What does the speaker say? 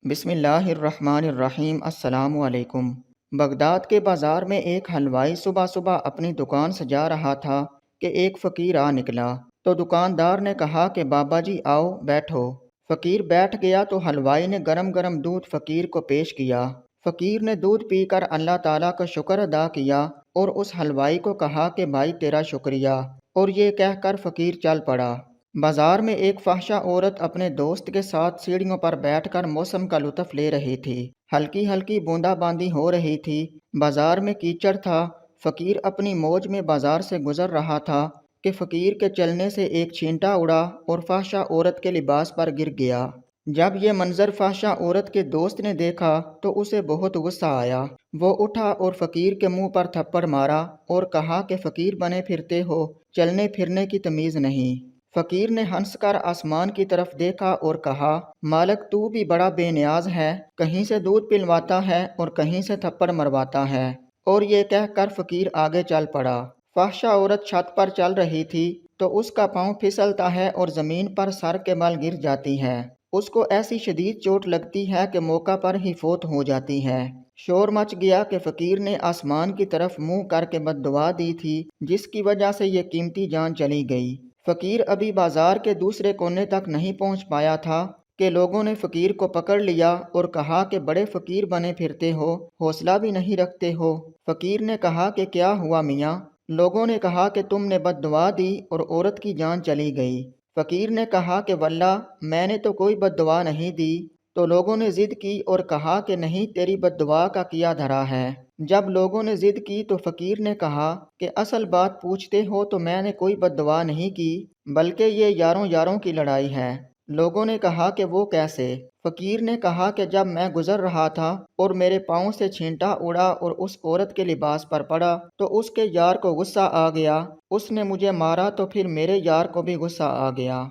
بسم اللہ الرحمن الرحیم۔ السلام علیکم۔ بغداد کے بازار میں ایک حلوائی صبح صبح اپنی دکان سجا رہا تھا کہ ایک فقیر آ نکلا تو دکاندار نے کہا کہ بابا جی آؤ بیٹھو۔ فقیر بیٹھ گیا تو حلوائی نے گرم گرم دودھ فقیر کو پیش کیا۔ فقیر نے دودھ پی کر اللہ تعالیٰ کا شکر ادا کیا اور اس حلوائی کو کہا کہ بھائی تیرا شکریہ، اور یہ کہہ کر فقیر چل پڑا۔ بازار میں ایک فحشہ عورت اپنے دوست کے ساتھ سیڑھیوں پر بیٹھ کر موسم کا لطف لے رہی تھی۔ ہلکی ہلکی بوندا باندی ہو رہی تھی۔ بازار میں کیچڑ تھا۔ فقیر اپنی موج میں بازار سے گزر رہا تھا کہ فقیر کے چلنے سے ایک چھینٹا اڑا اور فحشہ عورت کے لباس پر گر گیا۔ جب یہ منظر فحشہ عورت کے دوست نے دیکھا تو اسے بہت غصہ آیا۔ وہ اٹھا اور فقیر کے منہ پر تھپڑ مارا اور کہا کہ فقیر بنے پھرتے ہو، چلنے پھرنے کی تمیز نہیں۔ فقیر نے ہنس کر آسمان کی طرف دیکھا اور کہا، مالک تو بھی بڑا بے نیاز ہے، کہیں سے دودھ پلواتا ہے اور کہیں سے تھپڑ مرواتا ہے۔ اور یہ کہہ کر فقیر آگے چل پڑا۔ فحشہ عورت چھت پر چل رہی تھی تو اس کا پاؤں پھسلتا ہے اور زمین پر سر کے بل گر جاتی ہے۔ اس کو ایسی شدید چوٹ لگتی ہے کہ موقع پر ہی فوت ہو جاتی ہے۔ شور مچ گیا کہ فقیر نے آسمان کی طرف منہ کر کے بد دعا دی تھی، جس کی وجہ سے یہ قیمتی جان چلی گئی۔ فقیر ابھی بازار کے دوسرے کونے تک نہیں پہنچ پایا تھا کہ لوگوں نے فقیر کو پکڑ لیا اور کہا کہ بڑے فقیر بنے پھرتے ہو، حوصلہ بھی نہیں رکھتے ہو۔ فقیر نے کہا کہ کیا ہوا میاں؟ لوگوں نے کہا کہ تم نے بد دعا دی اور عورت کی جان چلی گئی۔ فقیر نے کہا کہ واللہ میں نے تو کوئی بد دعا نہیں دی۔ تو لوگوں نے ضد کی اور کہا کہ نہیں تیری بد دعا کا کیا دھرا ہے۔ جب لوگوں نے ضد کی تو فقیر نے کہا کہ اصل بات پوچھتے ہو تو میں نے کوئی بد دعا نہیں کی، بلکہ یہ یاروں یاروں کی لڑائی ہے۔ لوگوں نے کہا کہ وہ کیسے؟ فقیر نے کہا کہ جب میں گزر رہا تھا اور میرے پاؤں سے چھینٹا اڑا اور اس عورت کے لباس پر پڑا تو اس کے یار کو غصہ آ گیا، اس نے مجھے مارا تو پھر میرے یار کو بھی غصہ آ گیا۔